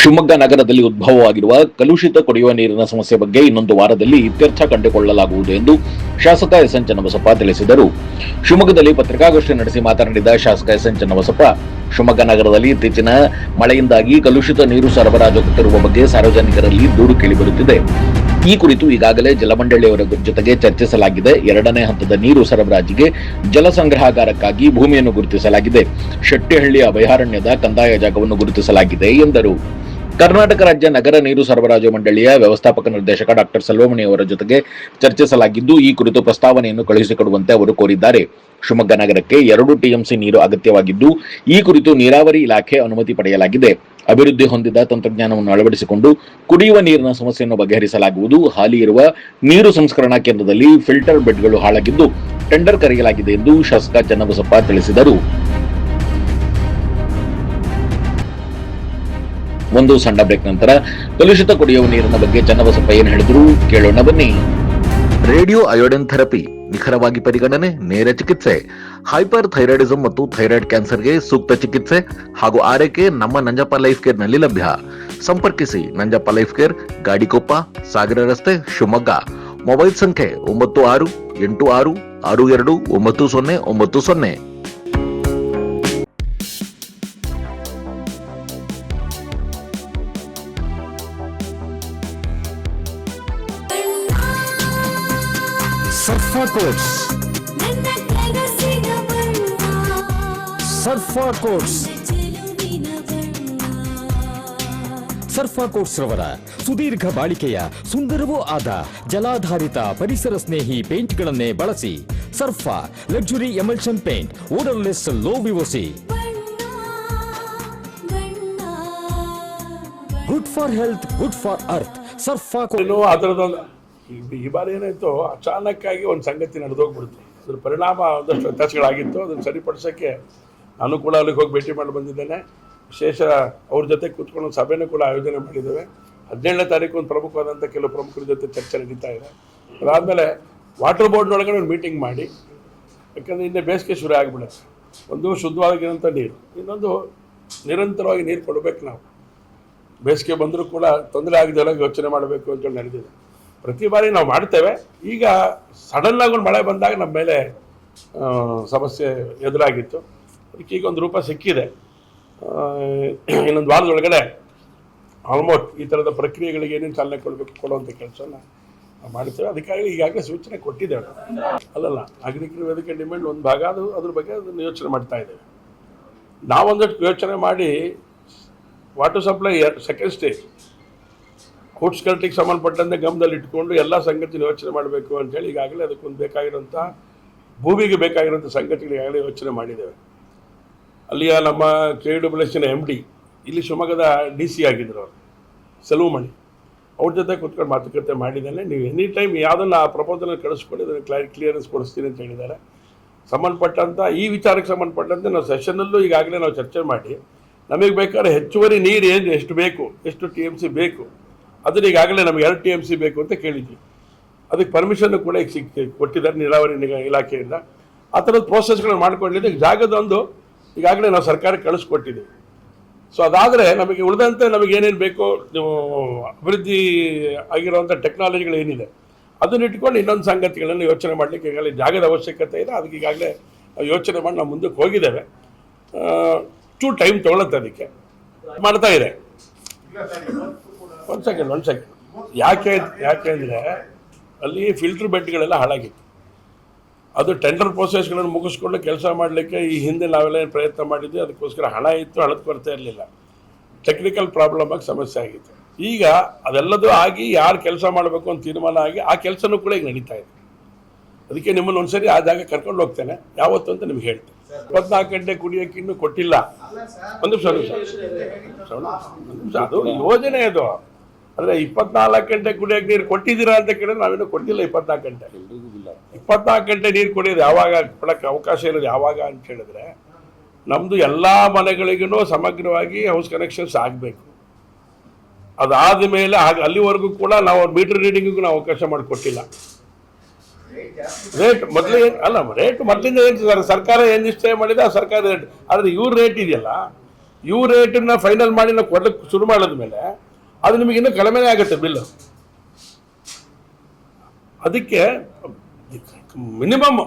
ಶಿವಮೊಗ್ಗ ನಗರದಲ್ಲಿ ಉದ್ಭವವಾಗಿರುವ ಕಲುಷಿತ ಕುಡಿಯುವ ನೀರಿನ ಸಮಸ್ಯೆ ಬಗ್ಗೆ ಇನ್ನೊಂದು ವಾರದಲ್ಲಿ ಇತ್ಯರ್ಥ ಕಂಡುಕೊಳ್ಳಲಾಗುವುದು ಎಂದು ಶಾಸಕ ಎಸ್ಎನ್ ಚನ್ನಬಸಪ್ಪ ತಿಳಿಸಿದರು. ಶಿವಮೊಗ್ಗದಲ್ಲಿ ಪತ್ರಿಕಾಗೋಷ್ಠಿ ನಡೆಸಿ ಮಾತನಾಡಿದ ಶಾಸಕ ಎಸ್ಎನ್ ಚನ್ನಬಸಪ್ಪ, ಶಿವಮೊಗ್ಗ ನಗರದಲ್ಲಿ ಇತ್ತೀಚಿನ ಮಳೆಯಿಂದಾಗಿ ಕಲುಷಿತ ನೀರು ಸರಬರಾಜಾಗುತ್ತಿರುವ ಬಗ್ಗೆ ಸಾರ್ವಜನಿಕರಲ್ಲಿ ದೂರು ಕೇಳಿಬರುತ್ತಿದೆ. ಈ ಕುರಿತು ಈಗಾಗಲೇ ಜಲಮಂಡಳಿಯವರ ಜೊತೆಗೆ ಚರ್ಚಿಸಲಾಗಿದೆ. ಎರಡನೇ ಹಂತದ ನೀರು ಸರಬರಾಜಿಗೆ ಜಲ ಸಂಗ್ರಹಾಗಾರಕ್ಕಾಗಿ ಭೂಮಿಯನ್ನು ಗುರುತಿಸಲಾಗಿದೆ. ಶೆಟ್ಟಿಹಳ್ಳಿ ಅಭಯಾರಣ್ಯದ ಕಂದಾಯ ಜಾಗವನ್ನು ಗುರುತಿಸಲಾಗಿದೆ ಎಂದರು. ಕರ್ನಾಟಕ ರಾಜ್ಯ ನಗರ ನೀರು ಸರಬರಾಜು ಮಂಡಳಿಯ ವ್ಯವಸ್ಥಾಪಕ ನಿರ್ದೇಶಕ ಡಾಕ್ಟರ್ ಸೆಲ್ವಮಣಿ ಅವರ ಜೊತೆಗೆ ಚರ್ಚಿಸಲಾಗಿದ್ದು, ಈ ಕುರಿತು ಪ್ರಸ್ತಾವನೆಯನ್ನು ಕಳುಹಿಸಿಕೊಡುವಂತೆ ಅವರು ಕೋರಿದ್ದಾರೆ. ಶಿವಮೊಗ್ಗ ನಗರಕ್ಕೆ 2 ಟಿಎಂಸಿ ನೀರು ಅಗತ್ಯವಾಗಿದ್ದು, ಈ ಕುರಿತು ನೀರಾವರಿ ಇಲಾಖೆ ಅನುಮತಿ ಪಡೆಯಲಾಗಿದೆ. ಅಭಿವೃದ್ಧಿ ಹೊಂದಿದ ತಂತ್ರಜ್ಞಾನವನ್ನು ಅಳವಡಿಸಿಕೊಂಡು ಕುಡಿಯುವ ನೀರಿನ ಸಮಸ್ಯೆಯನ್ನು ಬಗೆಹರಿಸಲಾಗುವುದು. ಹಾಲಿ ಇರುವ ನೀರು ಸಂಸ್ಕರಣಾ ಕೇಂದ್ರದಲ್ಲಿ ಫಿಲ್ಟರ್ ಬೆಡ್ಗಳು ಹಾಳಾಗಿದ್ದು ಟೆಂಡರ್ ಕರೆಯಲಾಗಿದೆ ಎಂದು ಶಾಸಕ ಚನ್ನಬಸಪ್ಪ ತಿಳಿಸಿದರು. ಒಂದು ಸಣ್ಣ ಬ್ರೇಕ್ ನಂತರ ಕಲುಷಿತ ಕುಡಿಯುವ ನೀರಿನ ಬಗ್ಗೆ ಚನ್ನಬಸಪ್ಪ ಏನು ಹೇಳಿದ್ರು ಕೇಳೋಣ ಬನ್ನಿ. ರೇಡಿಯೋ ಅಯೋಡಿನ್ ಥೆರಪಿ ನಿಖರವಾಗಿ ಪರಿಗಣನೆ, ನೇರ ಚಿಕಿತ್ಸೆ, ಹೈಪರ್ ಥೈರಾಯ್ಡಿಸಂ ಮತ್ತು ಥೈರಾಯ್ಡ್ ಕ್ಯಾನ್ಸರ್ಗೆ ಸೂಕ್ತ ಚಿಕಿತ್ಸೆ ಹಾಗೂ ಆರೈಕೆ ನಮ್ಮ ನಂಜಪ್ಪ ಲೈಫ್ ಕೇರ್ ನಲ್ಲಿ ಲಭ್ಯ. ಸಂಪರ್ಕಿಸಿ ನಂಜಪ್ಪ ಲೈಫ್ ಕೇರ್, ಗಾಡಿಕೊಪ್ಪ, ಸಾಗರ ರಸ್ತೆ, ಶಿವಮೊಗ್ಗ. ಮೊಬೈಲ್ ಸಂಖ್ಯೆ 9686629090. ಸರ್ಫಾ ಕೋಟ್ಸ್, ಸರ್ಫಾ ಕೋಟ್ಸ್, ಸರ್ಫಾ ಕೋಟ್ಸ್ ರವರ ಸುದೀರ್ಘ ಬಾಳಿಕೆಯ ಸುಂದರವೂ ಆದ ಜಲಾಧಾರಿತ ಪರಿಸರ ಸ್ನೇಹಿ ಪೇಂಟ್ಗಳನ್ನೇ ಬಳಸಿ. Sarfa luxury emulsion paint, odourless, low VOC, good for health, good for earth. Sarfa ಈ ಬಾರಿ ಏನಾಯಿತು, ಅಚಾನಕ್ಕಾಗಿ ಒಂದು ಸಂಗತಿ ನಡೆದೋಗ್ಬಿಡ್ತು. ಅದ್ರ ಪರಿಣಾಮ ಒಂದಷ್ಟು ವ್ಯತ್ಯಾಸಗಳಾಗಿತ್ತು. ಅದನ್ನು ಸರಿಪಡಿಸೋಕ್ಕೆ ನಾನು ಕೂಡ ಅಲ್ಲಿಗೆ ಹೋಗಿ ಭೇಟಿ ಮಾಡಿ ಬಂದಿದ್ದೇನೆ. ವಿಶೇಷ ಅವ್ರ ಜೊತೆ ಕೂತ್ಕೊಂಡು ಒಂದು ಸಭೆನೂ ಕೂಡ ಆಯೋಜನೆ ಮಾಡಿದ್ದೇವೆ. 17ನೇ ತಾರೀಕು ಒಂದು ಪ್ರಮುಖವಾದಂಥ ಕೆಲವು ಪ್ರಮುಖರ ಜೊತೆ ಚರ್ಚೆ ನಡೀತಾ ಇದೆ. ಅದಾದಮೇಲೆ ವಾಟರ್ ಬೋರ್ಡ್ನೊಳಗಡೆ ಒಂದು ಮೀಟಿಂಗ್ ಮಾಡಿ, ಯಾಕಂದರೆ ಇನ್ನೇ ಬೇಸಿಗೆ ಶುರು ಆಗಿಬಿಡುತ್ತೆ. ಒಂದು ಶುದ್ಧವಾಗಿರೋಂಥ ನೀರು, ಇನ್ನೊಂದು ನಿರಂತರವಾಗಿ ನೀರು ಕೊಡಬೇಕು. ನಾವು ಬೇಸಿಗೆ ಬಂದರೂ ಕೂಡ ತೊಂದರೆ ಆಗದೆಲ್ಲ ಯೋಚನೆ ಮಾಡಬೇಕು ಅಂತೇಳಿ ನಡೆದಿದೆ. ಪ್ರತಿ ಬಾರಿ ನಾವು ಮಾಡ್ತೇವೆ. ಈಗ ಸಡನ್ನಾಗಿ ಒಂದು ಮಳೆ ಬಂದಾಗ ನಮ್ಮ ಮೇಲೆ ಸಮಸ್ಯೆ ಎದುರಾಗಿತ್ತು. ಅದಕ್ಕೆ ಈಗ ಒಂದು ರೂಪ ಸಿಕ್ಕಿದೆ. ಇನ್ನೊಂದು ವಾರದೊಳಗಡೆ ಆಲ್ಮೋಸ್ಟ್ ಈ ಥರದ ಪ್ರಕ್ರಿಯೆಗಳಿಗೆ ಏನೇನು ಚಾಲನೆ ಕೊಡುವಂಥ ಕೆಲಸನ ಮಾಡ್ತೇವೆ. ಅದಕ್ಕಾಗಿ ಈಗಾಗಲೇ ಸೂಚನೆ ಕೊಟ್ಟಿದ್ದೇವೆ. ಅಲ್ಲಲ್ಲ, ನಾಗರಿಕರ ವೇದಿಕೆ ಡಿಮ್ಯಾಂಡ್ ಒಂದು ಭಾಗ, ಅದ್ರ ಬಗ್ಗೆ ಅದನ್ನು ಯೋಚನೆ ಮಾಡ್ತಾ ಇದ್ದೇವೆ. ನಾವೊಂದಷ್ಟು ಯೋಚನೆ ಮಾಡಿ ವಾಟರ್ ಸಪ್ಲೈ ಸೆಕೆಂಡ್ ಸ್ಟೇಜ್ ಔಟ್ಸ್ಕರ್ಟಿಗೆ ಸಂಬಂಧಪಟ್ಟಂತೆ ಗಮನದಲ್ಲಿ ಇಟ್ಕೊಂಡು ಎಲ್ಲ ಸಂಗತಿನ ಯೋಚನೆ ಮಾಡಬೇಕು ಅಂತೇಳಿ ಈಗಾಗಲೇ ಅದಕ್ಕೊಂದು ಬೇಕಾಗಿರೋಂಥ ಭೂಮಿಗೆ ಬೇಕಾಗಿರೋಂಥ ಸಂಗತಿಗಳು ಈಗಾಗಲೇ ಯೋಚನೆ ಮಾಡಿದ್ದೇವೆ. ಅಲ್ಲಿಯ ನಮ್ಮ KWS MD, ಇಲ್ಲಿ ಶಿವಮೊಗ್ಗದ DC ಆಗಿದ್ದರು ಅವರು, ಸೆಲ್ವಮಣಿ, ಅವ್ರ ಜೊತೆ ಕೂತ್ಕೊಂಡು ಮಾತುಕತೆ ಮಾಡಿದ್ದೇನೆ. ನೀವು ಎನಿ ಟೈಮ್ ಯಾವುದನ್ನು ಆ ಪ್ರಪೋಸಲ್ ಕಳಿಸ್ಕೊಂಡು ಅದನ್ನು ಕ್ಲಿಯರೆನ್ಸ್ ಕೊಡಿಸ್ತೀನಿ ಅಂತ ಹೇಳಿದ್ದಾರೆ. ಸಂಬಂಧಪಟ್ಟಂಥ ಈ ವಿಚಾರಕ್ಕೆ ಸಂಬಂಧಪಟ್ಟಂತೆ ನಾವು ಸೆಷನ್ನಲ್ಲೂ ಈಗಾಗಲೇ ನಾವು ಚರ್ಚೆ ಮಾಡಿ, ನಮಗೆ ಬೇಕಾದ್ರೆ ಹೆಚ್ಚುವರಿ ನೀರು ಎಷ್ಟು ಬೇಕು, ಎಷ್ಟು TMC ಬೇಕು, ಅದನ್ನ ಈಗಾಗಲೇ ನಮಗೆ 2 TMC ಬೇಕು ಅಂತ ಕೇಳಿದ್ವಿ. ಅದಕ್ಕೆ ಪರ್ಮಿಷನ್ನು ಕೂಡ ಈಗ ಕೊಟ್ಟಿದ್ದಾರೆ ನೀರಾವರಿ ಇಲಾಖೆಯಿಂದ. ಆ ಥರದ ಪ್ರೋಸೆಸ್ಗಳನ್ನು ಮಾಡ್ಕೊಂಡಿದ್ದೆ. ಜಾಗದೊಂದು ಈಗಾಗಲೇ ನಾವು ಸರ್ಕಾರಕ್ಕೆ ಕಳಿಸ್ಕೊಟ್ಟಿದ್ದೀವಿ. ಸೊ ಅದಾದರೆ ನಮಗೆ ಉಳಿದಂತೆ ನಮಗೆ ಏನೇನು ಬೇಕೋ, ಅಭಿವೃದ್ಧಿ ಆಗಿರುವಂಥ ಟೆಕ್ನಾಲಜಿಗಳು ಏನಿದೆ ಅದನ್ನ ಇಟ್ಕೊಂಡು ಇನ್ನೊಂದು ಸಂಗತಿಗಳನ್ನು ಯೋಚನೆ ಮಾಡಲಿಕ್ಕೆ ಈಗಾಗಲೇ ಜಾಗದ ಅವಶ್ಯಕತೆ ಇದೆ. ಅದಕ್ಕೆ ಈಗಾಗಲೇ ಯೋಚನೆ ಮಾಡಿ ನಾವು ಮುಂದಕ್ಕೆ ಹೋಗಿದ್ದೇವೆ. ಟೈಮ್ ತೊಗೊಳುತ್ತೆ, ಅದಕ್ಕೆ ಮಾಡ್ತಾ ಇದೆ. ಒಂದು ಸೆಕೆಂಡ್ ಯಾಕೆ ಅಂದರೆ ಅಲ್ಲಿ ಫಿಲ್ಟರ್ ಬೆಡ್ಗಳೆಲ್ಲ ಹಾಳಾಗಿತ್ತು. ಅದು ಟೆಂಡರ್ ಪ್ರೋಸೆಸ್ಗಳನ್ನು ಮುಗಿಸ್ಕೊಂಡು ಕೆಲಸ ಮಾಡಲಿಕ್ಕೆ ಈ ಹಿಂದೆ ನಾವೆಲ್ಲ ಪ್ರಯತ್ನ ಮಾಡಿದ್ವಿ. ಅದಕ್ಕೋಸ್ಕರ ಹಣ ಇತ್ತು, ಹಣದ ಕೊರತೆ ಇರಲಿಲ್ಲ. ಟೆಕ್ನಿಕಲ್ ಪ್ರಾಬ್ಲಮ್ ಆಗಿ ಸಮಸ್ಯೆ ಆಗಿತ್ತು. ಈಗ ಅದೆಲ್ಲದೂ ಆಗಿ ಯಾರು ಕೆಲಸ ಮಾಡಬೇಕು ಅಂತ ತೀರ್ಮಾನ ಆಗಿ ಆ ಕೆಲಸನೂ ಕೂಡ ಈಗ ನಡೀತಾ ಇದೆ. ಅದಕ್ಕೆ ನಿಮ್ಮನ್ನು ಒಂದ್ಸರಿ ಆ ಜಾಗ ಕರ್ಕೊಂಡು ಹೋಗ್ತೇನೆ, ಯಾವತ್ತು ಅಂತ ನಿಮ್ಗೆ ಹೇಳ್ತೇನೆ. 24 ಗಂಟೆ ಕುಡಿಯೋಕ್ಕೆ ಇನ್ನೂ ಕೊಟ್ಟಿಲ್ಲ. ಒಂದು ನಿಮಿಷ, ಅದು ಯೋಜನೆ ಅದು. ಅಂದರೆ 24 ಗಂಟೆ ಕುಡಿಯೋಕೆ ನೀರು ಕೊಟ್ಟಿದ್ದೀರಾ ಅಂತ ಕೇಳಿದ್ರೆ ನಾವೇನು ಕೊಟ್ಟಿಲ್ಲ. 24 ಗಂಟೆ 24 ಗಂಟೆ ನೀರು ಕುಡಿಯೋದು ಯಾವಾಗ ಕೊಡೋಕ್ಕೆ ಅವಕಾಶ ಇರೋದು ಯಾವಾಗ ಅಂತ ಹೇಳಿದ್ರೆ, ನಮ್ಮದು ಎಲ್ಲ ಮನೆಗಳಿಗೂ ಸಮಗ್ರವಾಗಿ ಹೌಸ್ ಕನೆಕ್ಷನ್ಸ್ ಆಗಬೇಕು. ಅದಾದ ಮೇಲೆ ಅಲ್ಲಿವರೆಗೂ ಕೂಡ ನಾವು ಮೀಟರ್ ರೀಡಿಂಗಿಗೂ ನಾವು ಅವಕಾಶ ಮಾಡಿಕೊಟ್ಟಿಲ್ಲ. ರೇಟ್ ಮೊದಲೇ ರೇಟ್ ಮೊದಲಿಂದ ಏನು ಸರ್ಕಾರ ಏನು ನಿಶ್ಚಯ ಮಾಡಿದೆ ಆ ಸರ್ಕಾರ ರೇಟ್. ಆದರೆ ಇವ್ರ ರೇಟ್ ಇದೆಯಲ್ಲ, ಇವು ರೇಟನ್ನು ಫೈನಲ್ ಮಾಡಿ ನಾವು ಕೊಡಲಿಕ್ಕೆ ಶುರು ಮಾಡಿದ್ಮೇಲೆ ಅದು ನಿಮಗೆ ಇನ್ನೂ ಕಡಿಮೆನೇ ಆಗುತ್ತೆ ಬಿಲ್ಲು. ಅದಕ್ಕೆ ಮಿನಿಮಮ್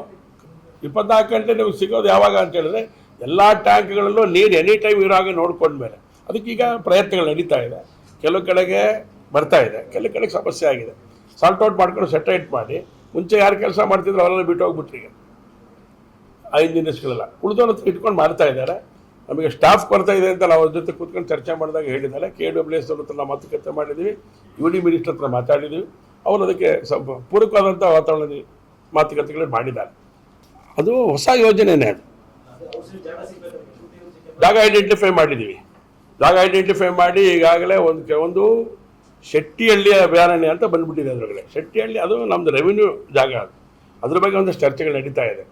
24 ಗಂಟೆ ನೀವು ಸಿಗೋದು ಯಾವಾಗ ಅಂತ ಹೇಳಿದ್ರೆ ಎಲ್ಲ ಟ್ಯಾಂಕ್ಗಳಲ್ಲೂ ನೀರು ಎನಿ ಟೈಮ್ ಇರೋ ಹಾಗೆ ನೋಡ್ಕೊಂಡ್ಮೇಲೆ. ಅದಕ್ಕೀಗ ಪ್ರಯತ್ನಗಳು ನಡೀತಾ ಇದೆ, ಕೆಲವು ಕಡೆಗೆ ಬರ್ತಾ ಇದೆ, ಕೆಲವು ಕಡೆಗೆ ಸಮಸ್ಯೆ ಆಗಿದೆ. ಸಾಲ್ಟ್ ಔಟ್ ಮಾಡ್ಕೊಂಡು ಸೆಟ್ರೇಟ್ ಮಾಡಿ, ಮುಂಚೆ ಯಾರು ಕೆಲಸ ಮಾಡ್ತಿದ್ರು ಅವರೆಲ್ಲ ಬಿಟ್ಟು ಹೋಗ್ಬಿಟ್ರಿ. ಈಗ 5 ದಿನಗಳೆಲ್ಲ ಉಳಿದವ್ರ ಹತ್ರ ಇಟ್ಕೊಂಡು ಮಾಡ್ತಾ ಇದ್ದಾರೆ. ನಮಗೆ ಸ್ಟಾಫ್ ಕೊಡ್ತಾ ಇದೆ ಅಂತ ನಾವು ಅವ್ರ ಜೊತೆ ಕೂತ್ಕೊಂಡು ಚರ್ಚೆ ಮಾಡಿದಾಗ ಹೇಳಿದ್ದಾರೆ. KWS ಅವ್ರ ಹತ್ರ ನಾವು ಮಾತುಕತೆ ಮಾಡಿದ್ವಿ, UD ಮಿನಿಸ್ಟರ್ ಹತ್ರ ಮಾತಾಡಿದ್ವಿ. ಅವರು ಅದಕ್ಕೆ ಸ್ವಲ್ಪ ಪೂರಕವಾದಂಥ ವಾತಾವರಣದಲ್ಲಿ ಮಾತುಕತೆಗಳು ಮಾಡಿದ್ದಾರೆ. ಅದು ಹೊಸ ಯೋಜನೆನೇ. ಅದು ಜಾಗ ಐಡೆಂಟಿಫೈ ಮಾಡಿದ್ದೀವಿ. ಜಾಗ ಐಡೆಂಟಿಫೈ ಮಾಡಿ ಈಗಾಗಲೇ ಒಂದು ಶೆಟ್ಟಿಹಳ್ಳಿ ಅಭಯಾರಣ್ಯ ಅಂತ ಬಂದ್ಬಿಟ್ಟಿದೆ. ಅದರೊಳಗಡೆ ಶೆಟ್ಟಿಹಳ್ಳಿ ಅದು ನಮ್ಮದು ರೆವಿನ್ಯೂ ಜಾಗ. ಅದು ಅದ್ರ ಬಗ್ಗೆ ಒಂದಷ್ಟು ಚರ್ಚೆಗಳು ನಡೀತಾ ಇದೆ.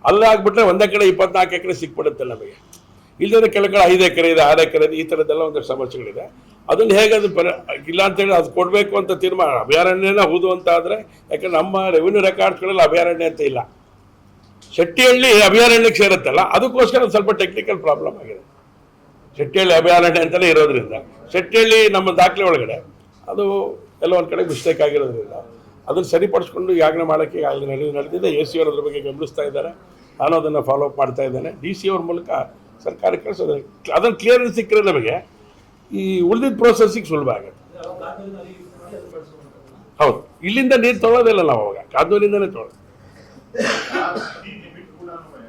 ಅಲ್ಲೇ ಆಗಿಬಿಟ್ರೆ ಒಂದೇ ಕಡೆ 24 ಎಕರೆ ಸಿಕ್ಬಿಡುತ್ತೆ ನಮಗೆ. ಇಲ್ಲದ್ರೆ ಕೆಲವು ಕಡೆ 5 ಎಕರೆ ಇದೆ, 6 ಎಕರೆ ಇದೆ, ಈ ಥರದ್ದೆಲ್ಲ ಒಂದಷ್ಟು ಸಮಸ್ಯೆಗಳಿದೆ. ಅದನ್ನು ಹೇಗೆ ಅದು ಇಲ್ಲ ಅಂತೇಳಿ ಅದು ಕೊಡಬೇಕು ಅಂತ ತೀರ್ಮಾನ, ಅಭಯಾರಣ್ಯನ ಹೌದು ಅಂತ ಆದರೆ, ಯಾಕಂದ್ರೆ ನಮ್ಮ ರೆವಿನ್ಯೂ ರೆಕಾರ್ಡ್ಸ್ಗಳಲ್ಲಿ ಅಭಯಾರಣ್ಯ ಅಂತ ಇಲ್ಲ. ಶೆಟ್ಟಿಹಳ್ಳಿ ಅಭಯಾರಣ್ಯಕ್ಕೆ ಸೇರುತ್ತಲ್ಲ, ಅದಕ್ಕೋಸ್ಕರ ಸ್ವಲ್ಪ ಟೆಕ್ನಿಕಲ್ ಪ್ರಾಬ್ಲಮ್ ಆಗಿದೆ. ಶೆಟ್ಟಿಹಳ್ಳಿ ಅಭಯಾರಣ್ಯ ಅಂತಲೇ ಇರೋದ್ರಿಂದ ಶೆಟ್ಟಿಹಳ್ಳಿ ನಮ್ಮ ದಾಖಲೆ ಒಳಗಡೆ ಅದು ಎಲ್ಲ ಒಂದು ಕಡೆ ಮಿಸ್ಟೇಕ್ ಆಗಿರೋದ್ರಿಂದ ಅದನ್ನು ಸರಿಪಡಿಸ್ಕೊಂಡು ಈಗಾಗಲೇ ಮಾಡೋಕ್ಕೆ ಈಗಾಗಲೇ ನಡೆದಿದೆ. AC ಅವರು ಅದ್ರ ಬಗ್ಗೆ ಗಮನಿಸ್ತಾ ಇದ್ದಾರೆ. ನಾನು ಅದನ್ನು ಫಾಲೋ ಅಪ್ ಮಾಡ್ತಾ ಇದ್ದೇನೆ. DC ಅವ್ರ ಮೂಲಕ ಸರ್ಕಾರಕ್ಕೆ ಕಳಿಸೋದು. ಅದನ್ನು ಕ್ಲಿಯರೆನ್ಸ್ ಸಿಕ್ಕರೆ ನಮಗೆ ಈ ಉಳಿದಿದ್ದ ಪ್ರೋಸೆಸ್ಸಿಗೆ ಸುಲಭ ಆಗುತ್ತೆ. ಹೌದು, ಇಲ್ಲಿಂದ ನೀರು ತೊಗೊಳೋದಿಲ್ಲ ನಾವು, ಅವಾಗ ಕಾನೂನಿಂದನೇ ತೊಗೊಳ್ಳೋದು.